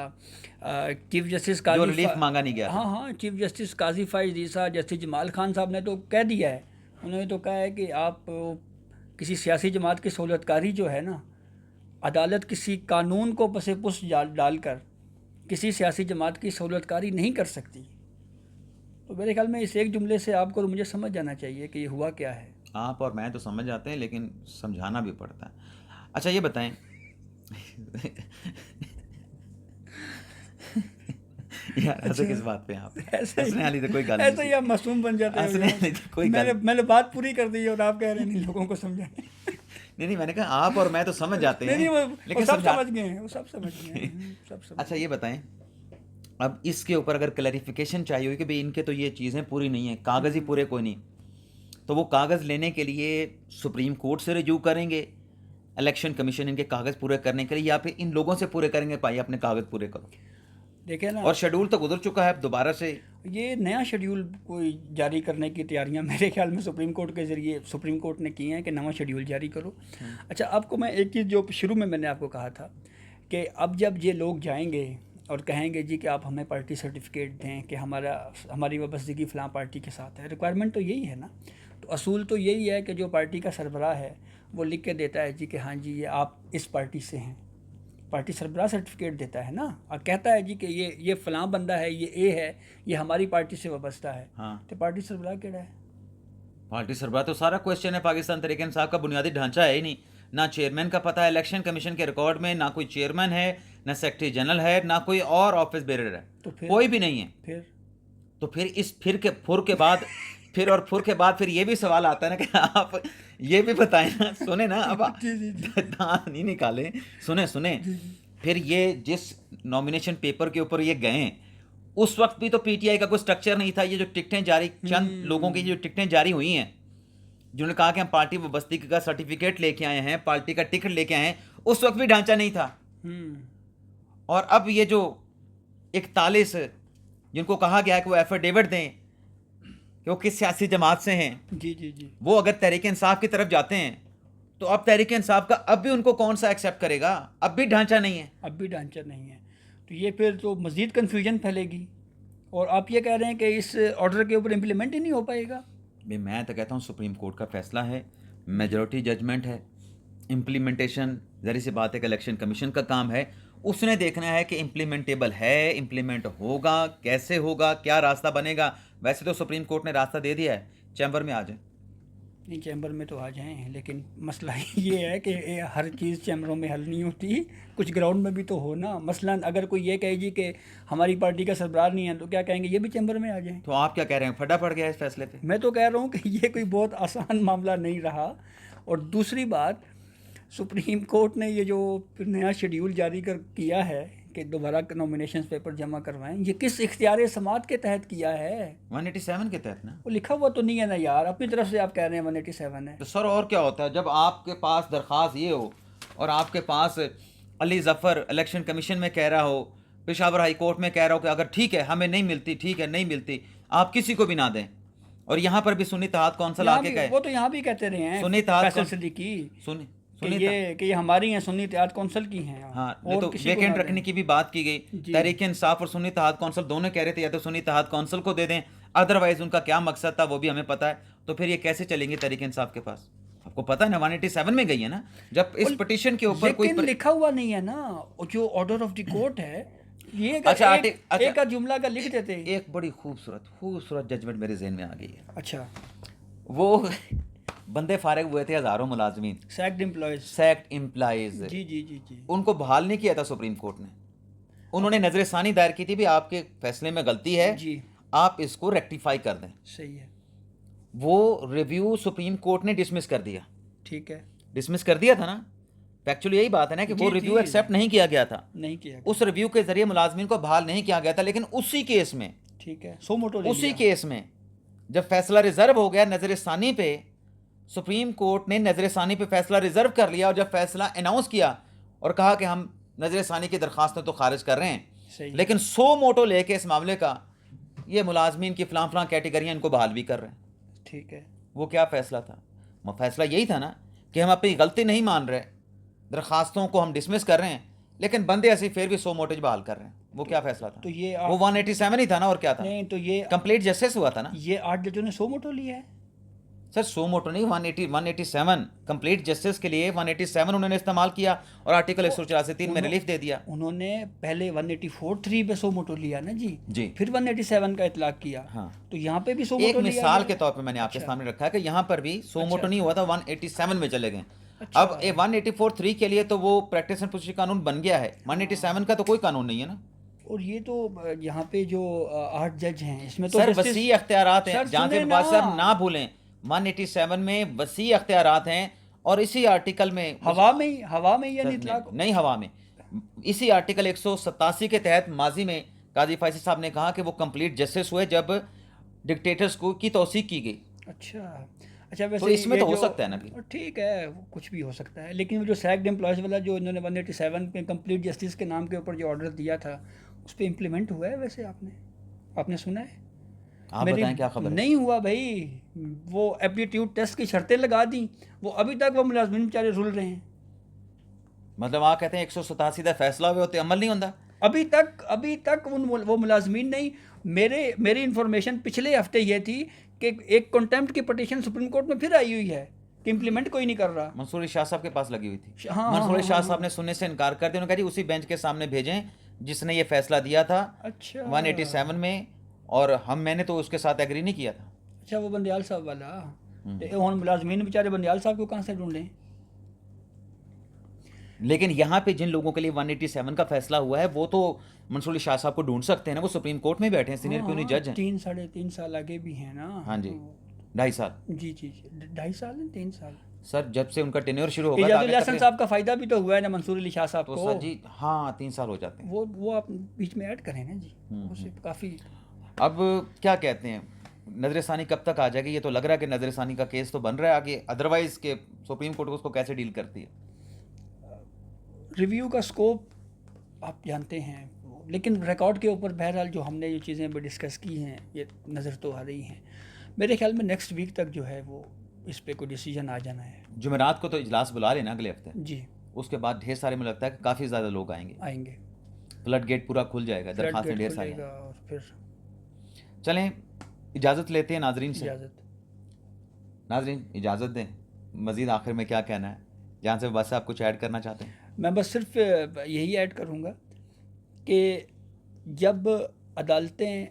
चीफ जस्टिस काजी, जो रिलीफ मांगा नहीं गया था। हाँ, चीफ जस्टिस काजी फाइज ईसा, जस्टिस जमाल खान साहब ने तो कह दिया है, उन्होंने तो कहा है कि आप किसी सियासी जमात की सहूलतकारी जो है ना, अदालत किसी कानून को पसे पुस डालकर किसी सियासी जमात की सहूलतकारी नहीं कर सकती। तो मेरे ख्याल में इस एक जुमले से आपको और मुझे समझ जाना चाहिए कि ये हुआ क्या है। आप और मैं तो समझ जाते हैं, लेकिन समझाना भी पड़ता है। अच्छा ये बताएं यार ऐसे किस बात पे आप हंसने वाली तो कोई गल नहीं, ऐसे ही आप मासूम बन जाते हैं। हंसने वाली तो कोई गल मैंने बात पूरी कर दी और आप कह रहे हैं नहीं लोगों को समझाने। नहीं, मैंने कहा आप और मैं तो समझ जाते हैं। लेकिन सब समझ गए हैं, वो सब समझ गए हैं। अच्छा ये बताएं, अब इसके ऊपर अगर क्लैरिफिकेशन चाहिए कि भाई इनके तो ये चीज़ें पूरी नहीं है, कागज़ ही पूरे कोई नहीं, तो वो कागज़ लेने के लिए सुप्रीम कोर्ट से रिव्यू करेंगे इलेक्शन कमीशन इनके कागज़ पूरे करने के लिए, या फिर इन लोगों से पूरे करेंगे? भाई अपने कागज़ पूरे करो, देखे ना। और शेड्यूल तो गुजर चुका है, अब दोबारा से ये नया शेड्यूल कोई जारी करने की तैयारियां मेरे ख्याल में सुप्रीम कोर्ट के ज़रिए सुप्रीम कोर्ट ने की हैं कि नया शेड्यूल जारी करो। अच्छा, आपको मैं एक चीज़ जो शुरू में मैंने आपको कहा था कि अब जब ये लोग जाएंगे और कहेंगे जी कि आप हमें पार्टी सर्टिफिकेट दें कि हमारी वाबस्तगी फ़लाँ पार्टी के साथ है, रिक्वायरमेंट तो यही है ना। तो असूल तो यही है कि जो पार्टी का सरबराह है वो लिख के देता है जी कि हाँ जी ये आप इस पार्टी से हैं, पार्टी सरबराह सर्टिफिकेट देता है ना, और कहता है जी कि ये फ़लाँ बंदा है, ये ए है, ये हमारी पार्टी से वाबस्ता है। हाँ, तो पार्टी सरबराह केड़ा है? पार्टी सरबराह तो सारा क्वेश्चन है। पाकिस्तान तहरीक इंसाफ का बुनियादी ढांचा है ही नहीं, ना चेयरमैन का पता है इलेक्शन कमीशन के रिकॉर्ड में, ना कोई चेयरमैन है, ना सेक्रेटरी जनरल है, ना कोई और ऑफिस बेरर है, तो कोई भी नहीं है। फिर इस फुर के बाद फिर ये भी सवाल आता है ना कि आप ये भी बताएं ना, सुने ना, अब दांत नहीं निकाले, सुने। फिर ये जिस नॉमिनेशन पेपर के ऊपर ये गए उस वक्त भी तो पीटीआई का कोई स्ट्रक्चर नहीं था। ये जो टिकटें जारी, चंद लोगों की जो टिकटें जारी हुई हैं, जिन्होंने कहा कि हम पार्टी वाबस्तगी का सर्टिफिकेट लेके आए हैं, पार्टी का टिकट लेके आए हैं, उस वक्त भी ढांचा नहीं था। और अब ये जो 41 जिनको कहा गया है कि वो एफिडेविट दें कि वो किस सियासी जमात से हैं, जी जी जी, वो अगर तहरीक इंसाफ की तरफ जाते हैं तो अब तहरीक इंसाफ का अब भी उनको कौन सा एक्सेप्ट करेगा? अब भी ढांचा नहीं है। अब भी ढांचा नहीं है, तो ये फिर तो मज़ीद कन्फ्यूजन फैलेगी। और आप ये कह रहे हैं कि इस ऑर्डर के ऊपर इम्प्लीमेंट ही नहीं हो पाएगा। मैं तो कहता हूँ सुप्रीम कोर्ट का फैसला है, मेजॉरिटी जजमेंट है, इम्प्लीमेंटेशन ज़ाहिर सी बात है कि इलेक्शन कमीशन का काम है। उसने देखना है कि इम्प्लीमेंटेबल है, इम्प्लीमेंट होगा, कैसे होगा, क्या रास्ता बनेगा। वैसे तो सुप्रीम कोर्ट ने रास्ता दे दिया है, चैम्बर में आ जाए। नहीं, चैम्बर में तो आ जाएं, लेकिन मसला ये है कि हर चीज़ चैम्बरों में हल नहीं होती, कुछ ग्राउंड में भी तो हो ना। मसलन अगर कोई ये कहे जी कि हमारी पार्टी का सरबराह नहीं है, तो क्या कहेंगे, ये भी चैम्बर में आ जाएं। तो आप क्या कह रहे हैं, फटा पड़ गया इस फैसले पे? मैं तो कह रहा हूँ कि ये कोई बहुत आसान मामला नहीं रहा। और दूसरी बात, सुप्रीम कोर्ट ने ये जो नया शेड्यूल जारी कर किया है कि दोबारा नॉमिनेशन पेपर जमा करवाएं, ये किस इख्तियार समात के तहत किया है? 187 के तहत ना। वो लिखा हुआ तो नहीं है ना यार, अपनी तरफ से आप कह रहे हैं 187 है। तो सर और क्या होता है जब आपके पास दरख्वास्त ये हो और आपके पास अली जफ़र इलेक्शन कमीशन में कह रहा हो, पेशावर हाई कोर्ट में कह रहा हो कि अगर ठीक है हमें नहीं मिलती, ठीक है नहीं मिलती, आप किसी को भी ना दें। और यहाँ पर भी सुन्नी इत्तेहाद कौंसिल यहाँ आके भी- कहे, वो तो यहाँ भी कहते रहे हैं सुन्नी इत्तेहाद फैसल कौंसिल सिद्दीकी सुन्नी कि सुन्नी ये हमारी हैं, सुन्नी इत्तेहाद कौंसिल की हैं। हाँ, नहीं और तो किसी को वेकेंट ना रखने दें। की भी बात की गई। जी। तहरीक इंसाफ और सुन्नी इत्तेहाद कौंसिल दोनों कह रहे थे या तो सुन्नी इत्तेहाद कौंसिल को दे दें, अदरवाइज उनका क्या मकसद था वो भी हमें पता है। तो फिर ये कैसे चलेंगे तहरीक इंसाफ के पास? आपको पता है ना 187 में गई है ना, जब इस पिटीशन के ऊपर कोई लेकिन लिखा हुआ नहीं है ना, और जो ऑर्डर ऑफ द कोर्ट है ये अच्छा, एक जुमला का लिख देते। एक बड़ी खूबसूरत जजमेंट मेरे जहन में आ गई है। अच्छा, वो बंदे फारिग हुए थे, हजारों मुलाजमीन, सैक्ड एम्प्लॉयज। सैक्ड एम्प्लॉइज, जी जी जी जी, उनको बहाल नहीं किया था सुप्रीम कोर्ट ने। उन्होंने नजर सानी दायर की थी, भी आपके फैसले में गलती है जी, आप इसको रेक्टिफाई कर दें। सही है, वो रिव्यू सुप्रीम कोर्ट ने डिसमिस कर दिया। ठीक है, डिसमिस कर दिया था ना, फैक्चुअली यही बात है ना कि वो जी, रिव्यू जी। एक्सेप्ट नहीं किया गया था। नहीं किया, उस रिव्यू के जरिए मुलाजमीन को बहाल नहीं किया गया था। लेकिन उसी केस में, ठीक है, सो मोटो ले उसी लिया। केस में जब फैसला रिजर्व हो गया नजर सानी पे, सुप्रीम कोर्ट ने नजर सानी पे फैसला रिजर्व कर लिया। और जब फैसला अनाउंस किया और कहा कि हम नजर सानी की दरखास्तों तो खारिज कर रहे हैं, सही है। लेकिन सो मोटो लेके इस मामले का ये मुलाजमीन की फलां कैटेगरियाँ इनको बहाल भी कर रहे हैं। ठीक है, वो क्या फैसला था? वो फैसला यही था ना कि हम अपनी गलती नहीं मान रहे, दरखास्तों को हम डिसमिस कर रहे हैं, लेकिन बंदे ऐसे फिर भी 100 मोटेज बहाल कर रहे हैं। वो क्या फैसला था? तो ये वो 187 ही था ना, और क्या था? नहीं, तो ये कंप्लीट जस्टिस हुआ था ना ये 8 जजों ने सो मोटो लिया है। सर। 100 मोटो नहीं, 187 कंप्लीट जस्टिस के लिए 187 उन्होंने इस्तेमाल किया और आर्टिकल 184(3) में रिलीफ दे दिया। उन्होंने पहले 184(3) पे सो मोटो लिया ना जी, जी। फिर 187 का इतलाक किया। हाँ। तो यहाँ पे भी सो एक मोटो लिया मिसाल गया। के तौर पे मैंने आपके अच्छा। सामने रखा है कि यहाँ पर भी 100 मोटो नहीं हुआ था, 187 में चले गए। अच्छा। अब 184(3) के लिए तो वो प्रैक्टिस एंड प्रोसीजर कानून बन गया है, 187 का तो कोई कानून नहीं है ना। और ये तो यहाँ पे जो 8 जज हैं इसमें तो सर justice- वसी अख्तियारात हैं, सर, जहाँ से सुने बात सर ना। ना भूलें, 187 में वसी अख्तियारात हैं। और इसी आर्टिकल में हवा में ही सर, इतलाक। नहीं हवा में, इसी आर्टिकल 187 के तहत माजी में काजी फैसी साहब ने कहा कि वो कंप्लीट जस्टिस हुए जब डिक्टेटर्स को की तौसीक की गई। अच्छा वैसे तो इसमें ये तो हो जो- सकता है ना फिर। ठीक है, वो कुछ भी हो सकता है, लेकिन वो जो सैक्ड एम्प्लॉयज़ वाला जो इन्होंने 187 पे कंप्लीट जस्टिस के नाम के ऊपर जो ऑर्डर दिया था, उस पर इम्प्लीमेंट हुआ है? वैसे आपने सुना है? आप बताएं क्या खबर है? नहीं हुआ भाई। वो एप्टीट्यूड टेस्ट की शर्तें लगा दी, वो अभी तक वो मुलाजमीन बेचारे रुल रहे हैं। मतलब आप कहते हैं 187 का फैसला हुए होते अमल नहीं होता? अभी तक वो मुलाजमीन नहीं। मेरी इंफॉर्मेशन पिछले हफ्ते ये थी कि एक कंटेम्प्ट की पटिशन सुप्रीम कोर्ट में फिर आई हुई है कि इम्प्लीमेंट कोई नहीं कर रहा। मंसूर शाह साहब के पास लगी हुई थी। हाँ, मंसूर हाँ, शाह हाँ, साहब ने सुनने से इनकार कर दिया। उन्होंने कहा जी उसी बेंच के सामने भेजें जिसने ये फैसला दिया था अच्छा 187 में, और मैंने तो उसके साथ एग्री नहीं किया था। अच्छा, वो बंदयाल साहब वाला। तो हम मुलाजमीन बेचारे बंदयाल साहब को कहाँ से ढूंढें? लेकिन यहाँ पे जिन लोगों के लिए 187 का फैसला हुआ है वो तो मंसूर शाह साहब को ढूंढ सकते हैं ना, वो सुप्रीम कोर्ट में बैठे हैं, सीनियर क्यों नहीं जज हैं। 3 साढ़े 3 साल आगे भी हैं ना। हाँ जी, 2.5 साल। जी 2.5 साल है, 3 साल। सर जब से उनका टेन्योर शुरू होगा तो इजाजुल आगे हसन तक साहब का फ़ायदा भी तो हुआ है ना मंसूर अली शाह साहब तो को। सर जी हाँ 3 साल हो जाते हैं। वो आप बीच में ऐड करें ना जी, उससे काफ़ी। अब क्या कहते हैं नजर षानी कब तक आ जाएगी? ये तो लग रहा है कि नजर षानी का केस तो बन रहा है आगे, अदरवाइज के सुप्रीम कोर्ट उसको कैसे डील करती है? रिव्यू का स्कोप आप जानते हैं, लेकिन रिकॉर्ड के ऊपर बहरहाल जो हमने जो चीज़ें भी डिस्कस की हैं ये नज़र तो आ रही हैं। मेरे ख्याल में नेक्स्ट वीक तक जो है वो इस पे कोई डिसीजन आ जाना है। जुमेरात को तो इजलास बुला लेना अगले हफ्ते, जी उसके बाद ढेर सारे, मुझे लगता है कि काफ़ी ज़्यादा लोग आएंगे, आएंगे, फ्लड गेट पूरा खुल जाएगा, फ्लड दरखास्तें गेट ढेर सारी खुलेगा हैं। और फिर चलें इजाज़त लेते हैं नाजरीन से। इजाज़त। नाजरीन इजाज़त दें, मज़ीद आखिर में क्या कहना है जहाँ से बस आप कुछ ऐड करना चाहते हैं? मैं बस सिर्फ यही ऐड करूँगा कि जब अदालतें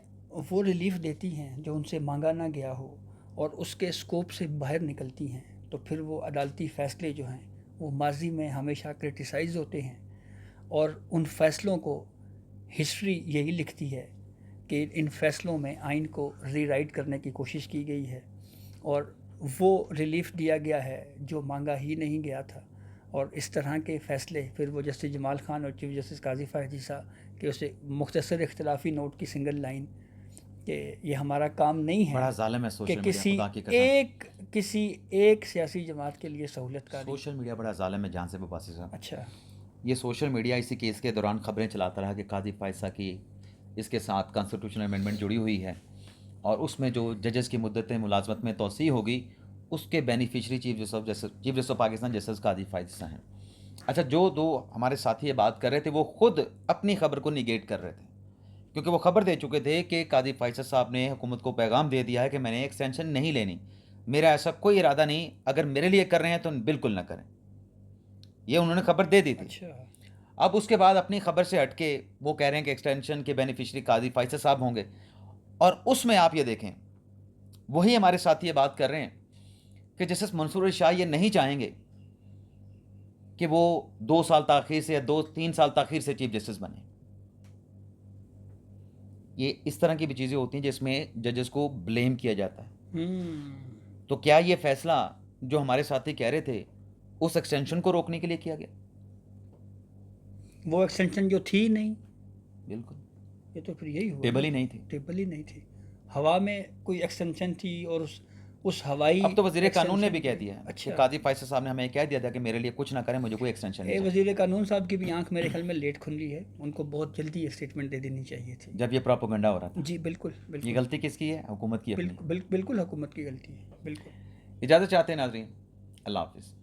वो रिलीफ देती हैं जो उनसे मांगा ना गया हो और उसके स्कोप से बाहर निकलती हैं, तो फिर वो अदालती फ़ैसले जो हैं वो माजी में हमेशा क्रिटिसाइज़ होते हैं, और उन फ़ैसलों को हिस्ट्री यही लिखती है कि इन फ़ैसलों में आइन को रीराइट करने की कोशिश की गई है और वो रिलीफ दिया गया है जो मांगा ही नहीं गया था। और इस तरह के फ़ैसले फिर वो जस्टिस जमाल खान और चीफ जस्टिस काजी फ़ायद ईसा के उसे मुख्तसर इख्तलाफी नोट की सिंगल लाइन कि ये हमारा काम नहीं बड़ा है जालिम है कि सोशल मीडिया, किसी खुदा की कसम। किसी एक सियासी जमात के लिए सहूलत का सोशल मीडिया बड़ा जालिम है जान से बबासी साहब। अच्छा ये सोशल मीडिया इसी केस के दौरान खबरें चलाता रहा कि काजी फायसा की इसके साथ कॉन्स्टिट्यूशनल अमेंडमेंट जुड़ी हुई है और उसमें जो जजेस की मुद्दतें मुलाजमत में तोसी होगी उसके beneficiary chief justice of Pakistan justice काजी फायसा हैं। अच्छा, जो दो हमारे साथी ये बात कर रहे थे वो खुद अपनी खबर को निगेट कर रहे थे, क्योंकि वो खबर दे चुके थे कि काजी फायसा साहब ने हुकूमत को पैगाम दे दिया है कि मैंने एक्सटेंशन नहीं लेनी, मेरा ऐसा कोई इरादा नहीं, अगर मेरे लिए कर रहे हैं तो बिल्कुल ना करें, ये उन्होंने खबर दे दी थी। अच्छा अब उसके बाद अपनी खबर से हटके वो कह रहे हैं कि एक्सटेंशन के बेनिफिशरी काजी फायसा साहब होंगे, और उसमें आप ये देखें वही हमारे साथी ये बात कर रहे हैं कि जस्टिस मंसूर अली शाह ये नहीं चाहेंगे कि वो 2 साल ताखीर से या 2-3 साल ताखीर से चीफ जस्टिस बने। ये इस तरह की भी चीज़ें होती हैं जिसमें जजेस को ब्लेम किया जाता है। तो क्या ये फैसला जो हमारे साथी कह रहे थे उस एक्सटेंशन को रोकने के लिए किया गया? वो एक्सटेंशन जो थी नहीं, बिल्कुल, ये तो फिर यही हुआ, टेबल ही नहीं थी। टेबल ही नहीं थी, हवा में कोई एक्सटेंशन थी और उस हवाई अब तो वजीर कानून ने भी एक्सटेंशन कह की। दिया है कि अच्छा, काजी फायसा साहब ने हमें कह दिया था कि मेरे लिए कुछ ना करें, मुझे कोई एक्सटेंशन नहीं चाहिए। वजीर कानून साहब की भी आंख मेरे ख्याल में लेट खुली है, उनको बहुत जल्दी ये स्टेटमेंट दे देनी चाहिए थी। जब ये प्रोपेगेंडा हो रहा था। जी बिल्कुल ये बिल्कुल गलती किसकी है? हुकूमत की अपनी। बिल्कुल बिल्कुल हुकूमत की गलती है, बिल्कुल। इजाज़त चाहते हैं नाजरीन, अल्लाह हाफिज़।